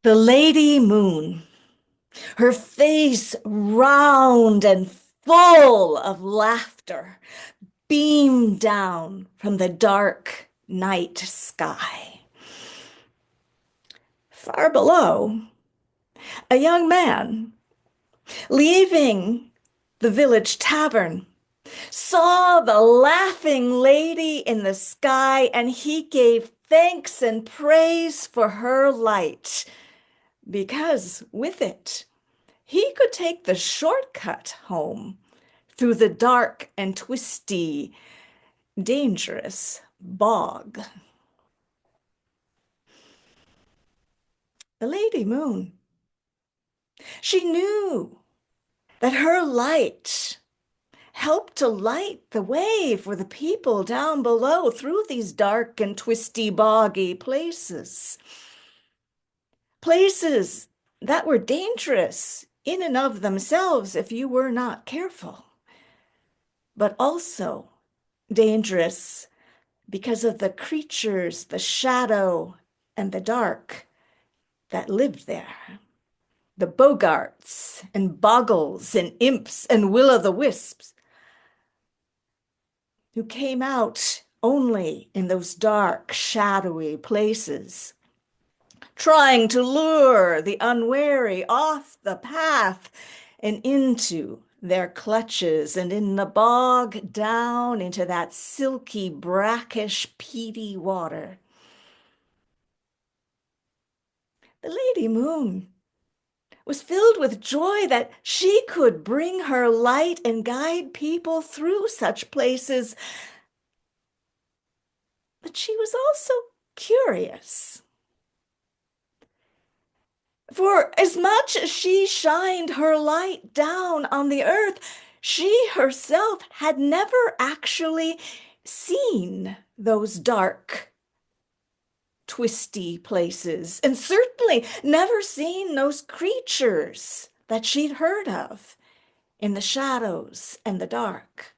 The Lady Moon, her face round and full of laughter, beamed down from the dark night sky. Far below, a young man, leaving the village tavern, saw the laughing lady in the sky, and he gave thanks and praise for her light, because with it he could take the shortcut home through the dark and twisty, dangerous bog. The Lady Moon, she knew that her light helped to light the way for the people down below through these dark and twisty, boggy places. Places that were dangerous in and of themselves if you were not careful, but also dangerous because of the creatures, the shadow, and the dark that lived there. The bogarts and bogles and imps and will-o'-the-wisps who came out only in those dark, shadowy places, trying to lure the unwary off the path and into their clutches, and in the bog down into that silky, brackish, peaty water. The Lady Moon was filled with joy that she could bring her light and guide people through such places. But she was also curious. For as much as she shined her light down on the earth, she herself had never actually seen those dark, twisty places, and certainly never seen those creatures that she'd heard of in the shadows and the dark.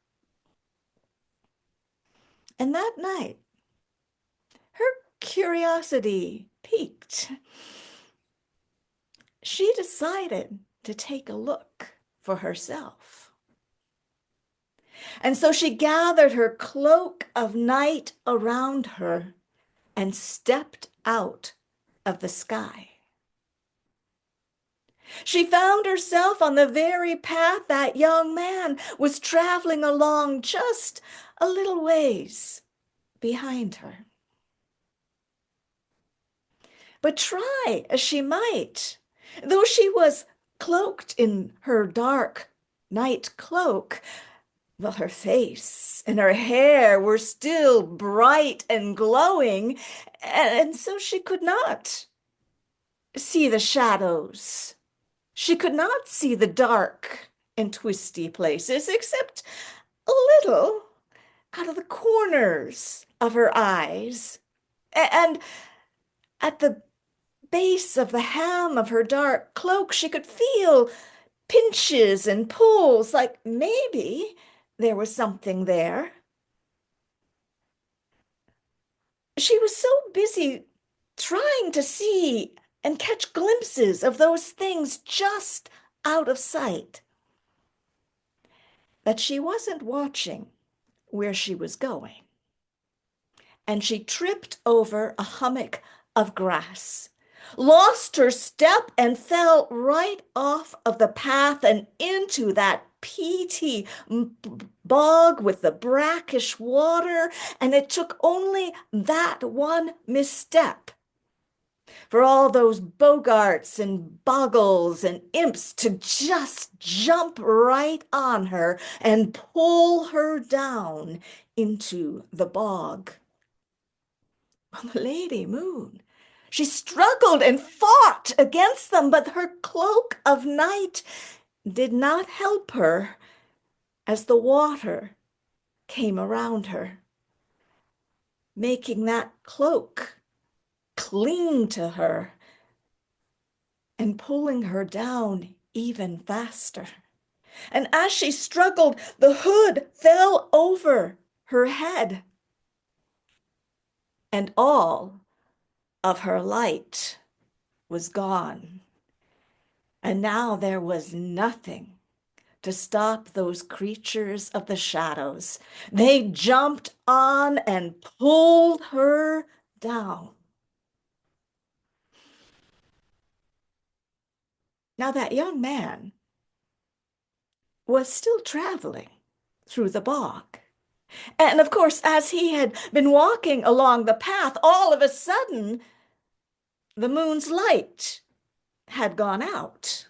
And that night, her curiosity piqued. She decided to take a look for herself. And so she gathered her cloak of night around her and stepped out of the sky. She found herself on the very path that young man was traveling along just a little ways behind her. But try as she might, though she was cloaked in her dark night cloak, well, her face and her hair were still bright and glowing, and so she could not see the shadows. She could not see the dark and twisty places, except a little out of the corners of her eyes. And at the base of the hem of her dark cloak, she could feel pinches and pulls, like maybe there was something there. She was so busy trying to see and catch glimpses of those things just out of sight that she wasn't watching where she was going. And she tripped over a hummock of grass, lost her step, and fell right off of the path and into that peaty bog with the brackish water. And it took only that one misstep for all those bogarts and bogles and imps to just jump right on her and pull her down into the bog. Well, the Lady Moon, she struggled and fought against them, but her cloak of night did not help her as the water came around her, making that cloak cling to her and pulling her down even faster. And as she struggled, the hood fell over her head, and all of her light was gone. And now there was nothing to stop those creatures of the shadows. They jumped on and pulled her down. Now, that young man was still traveling through the bog. And of course, as he had been walking along the path, all of a sudden, the moon's light had gone out.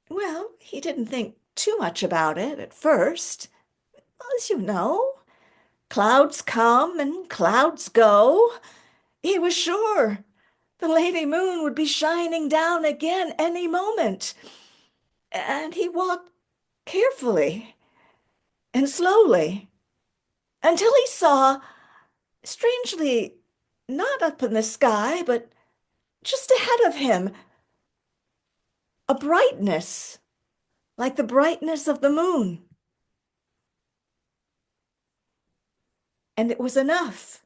Well, he didn't think too much about it at first. As you know, clouds come and clouds go. He was sure the Lady Moon would be shining down again any moment. And he walked carefully and slowly until he saw, strangely, not up in the sky, but just ahead of him, a brightness like the brightness of the moon. And it was enough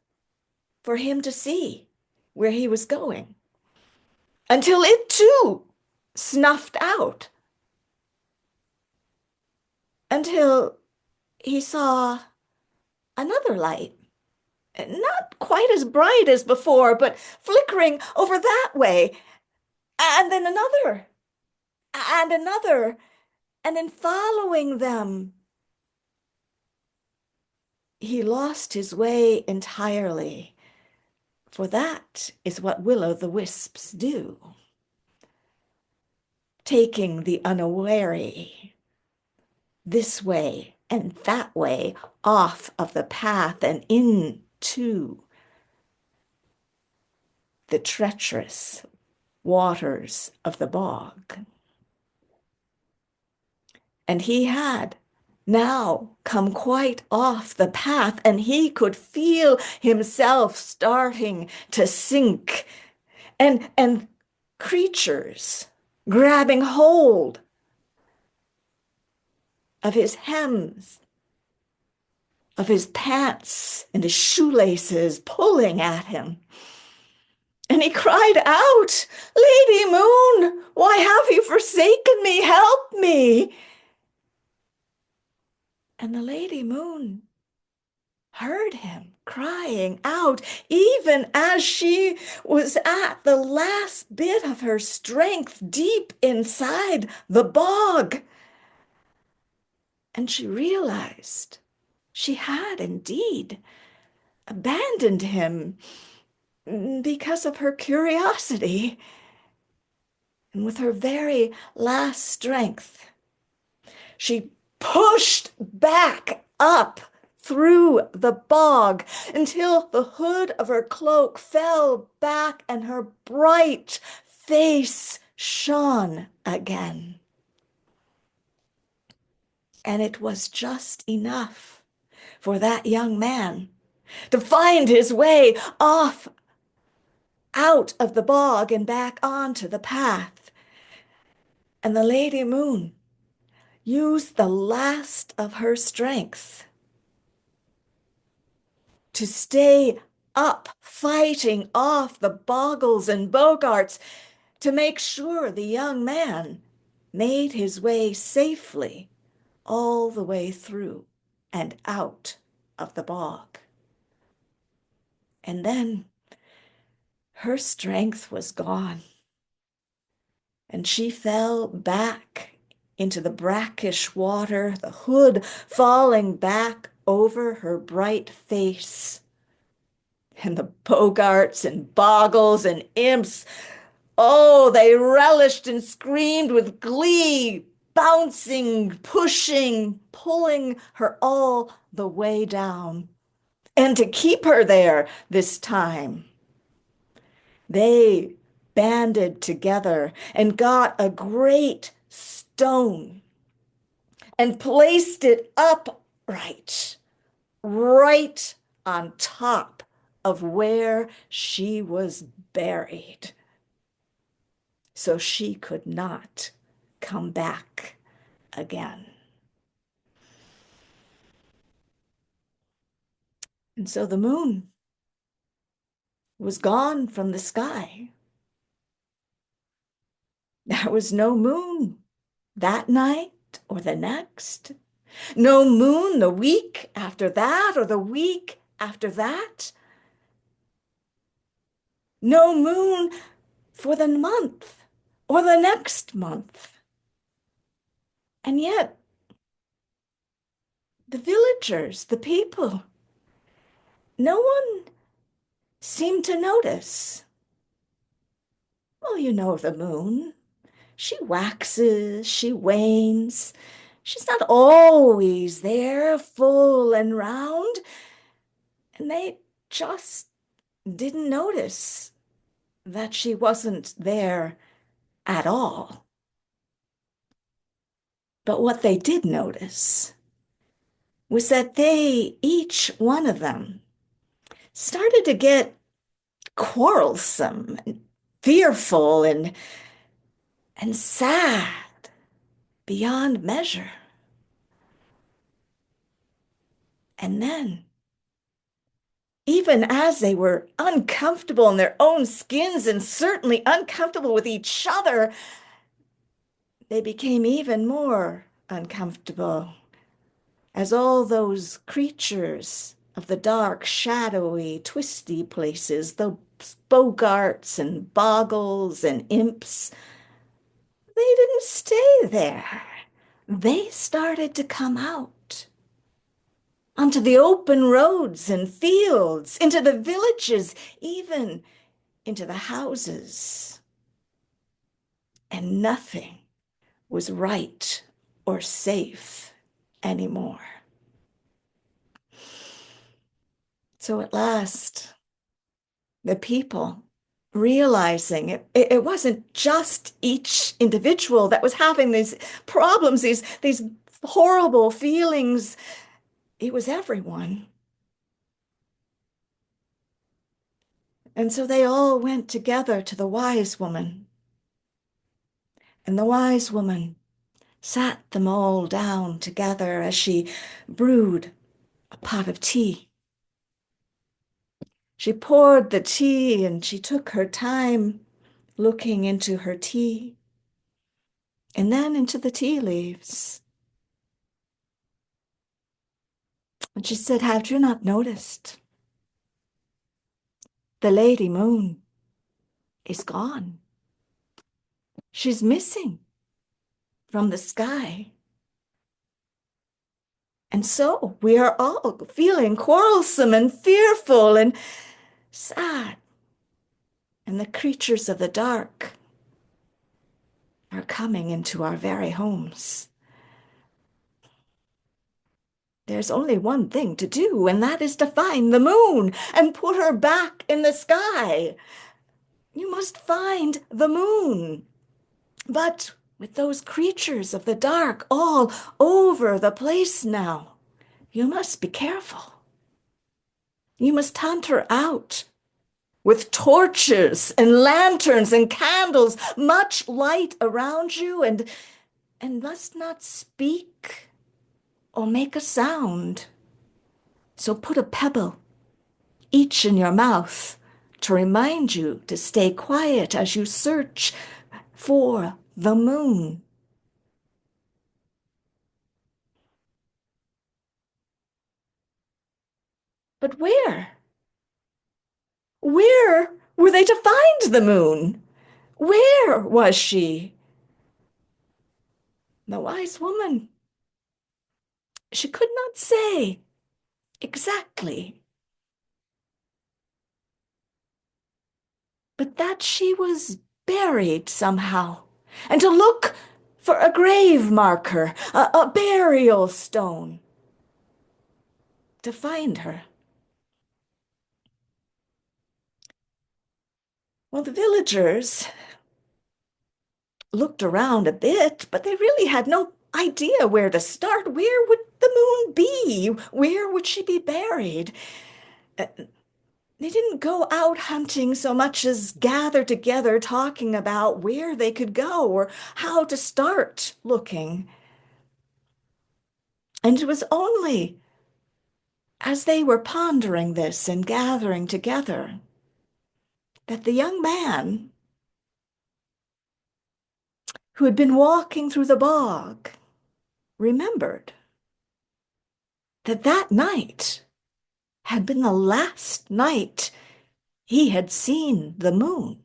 for him to see where he was going until it too snuffed out, until he saw another light, not quite as bright as before, but flickering over that way, and then another, and another, and in following them, he lost his way entirely, for that is what will-o'-the-wisps do, taking the unawary this way and that way off of the path and into the treacherous waters of the bog. And he had now come quite off the path, and he could feel himself starting to sink, and creatures grabbing hold of his hems, of his pants, and his shoelaces, pulling at him. And he cried out, "Lady Moon, why have you forsaken me? Help me!" And the Lady Moon heard him crying out, even as she was at the last bit of her strength deep inside the bog. And she realized she had indeed abandoned him because of her curiosity. And with her very last strength, she pushed back up through the bog until the hood of her cloak fell back and her bright face shone again. And it was just enough for that young man to find his way off out of the bog and back onto the path. And the Lady Moon used the last of her strength to stay up, fighting off the Boggles and Bogarts to make sure the young man made his way safely all the way through and out of the bog. And then her strength was gone, and she fell back into the brackish water, the hood falling back over her bright face. And the Bogarts and Boggles and Imps, oh, they relished and screamed with glee, bouncing, pushing, pulling her all the way down. And to keep her there this time, they banded together and got a great stone and placed it upright, right on top of where she was buried, so she could not come back again. And so the moon was gone from the sky. There was no moon that night or the next. No moon the week after that or the week after that. No moon for the month or the next month. And yet, the villagers, the people, no one seemed to notice. Well, you know the moon. She waxes, she wanes. She's not always there, full and round. And they just didn't notice that she wasn't there at all. But what they did notice was that they, each one of them, started to get quarrelsome and fearful and sad beyond measure. And then, even as they were uncomfortable in their own skins and certainly uncomfortable with each other, they became even more uncomfortable as all those creatures of the dark, shadowy, twisty places, the bogarts and bogles and imps, they didn't stay there. They started to come out onto the open roads and fields, into the villages, even into the houses. And nothing was right or safe anymore. So at last, the people realizing it wasn't just each individual that was having these problems, these horrible feelings. It was everyone. And so they all went together to the wise woman. And the wise woman sat them all down together as she brewed a pot of tea. She poured the tea and she took her time looking into her tea and then into the tea leaves. And she said, "Have you not noticed? The Lady Moon is gone. She's missing from the sky. And so we are all feeling quarrelsome and fearful and sad. And the creatures of the dark are coming into our very homes. There's only one thing to do, and that is to find the moon and put her back in the sky. You must find the moon. But with those creatures of the dark all over the place now, you must be careful. You must hunt her out with torches and lanterns and candles, much light around you, and must not speak or make a sound. So put a pebble each in your mouth to remind you to stay quiet as you search for the moon." But where? Where were they to find the moon? Where was she? The wise woman, she could not say exactly, but that she was buried somehow, and to look for a grave marker, a burial stone, to find her. Well, the villagers looked around a bit, but they really had no idea where to start. Where would the moon be? Where would she be buried? They didn't go out hunting so much as gather together talking about where they could go or how to start looking. And it was only as they were pondering this and gathering together that the young man who had been walking through the bog remembered that that night had been the last night he had seen the moon.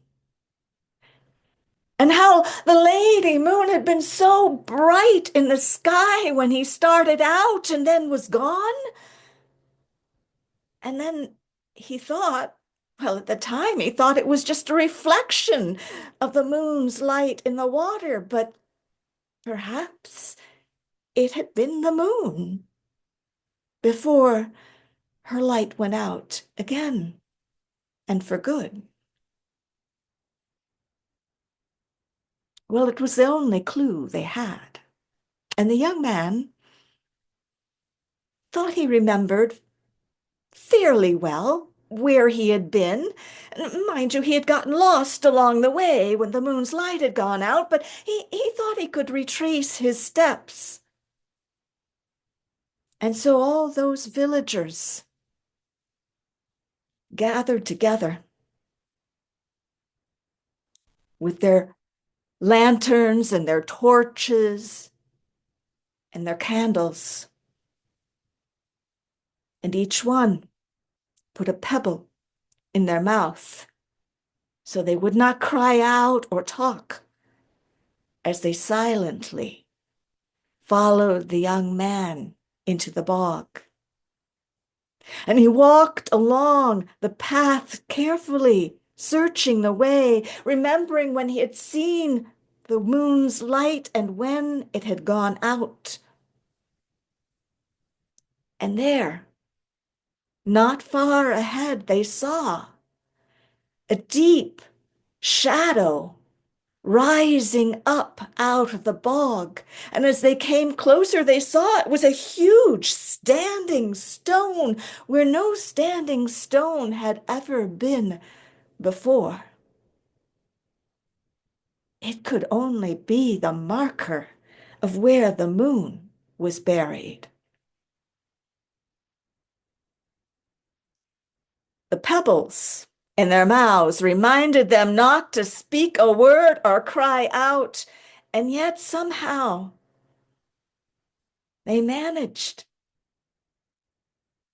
And how the lady moon had been so bright in the sky when he started out and then was gone. And then he thought, well, at the time, he thought it was just a reflection of the moon's light in the water, but perhaps it had been the moon before her light went out again and for good. Well, it was the only clue they had. And the young man thought he remembered fairly well where he had been. Mind you, he had gotten lost along the way when the moon's light had gone out, but he thought he could retrace his steps. And so all those villagers gathered together with their lanterns and their torches and their candles, and each one put a pebble in their mouth so they would not cry out or talk as they silently followed the young man into the bog. And he walked along the path carefully, searching the way, remembering when he had seen the moon's light and when it had gone out. And there, not far ahead, they saw a deep shadow rising up out of the bog. And as they came closer, they saw it was a huge standing stone where no standing stone had ever been before. It could only be the marker of where the moon was buried. The pebbles in their mouths reminded them not to speak a word or cry out, and yet somehow they managed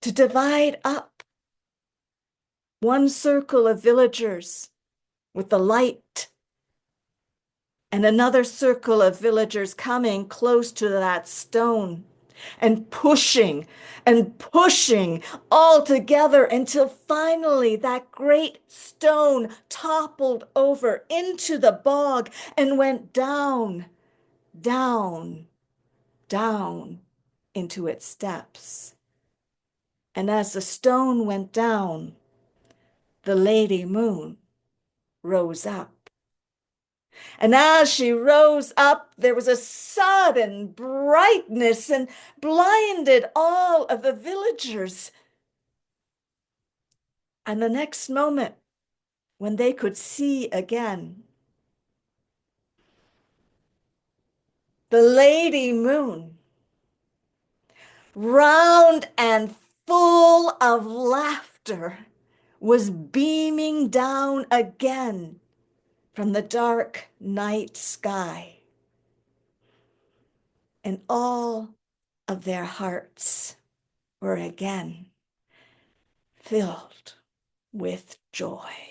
to divide up one circle of villagers with the light and another circle of villagers coming close to that stone and pushing all together until finally that great stone toppled over into the bog and went down, down, down into its depths. And as the stone went down, the Lady Moon rose up. And as she rose up, there was a sudden brightness and blinded all of the villagers. And the next moment, when they could see again, the Lady Moon, round and full of laughter, was beaming down again from the dark night sky. And all of their hearts were again filled with joy.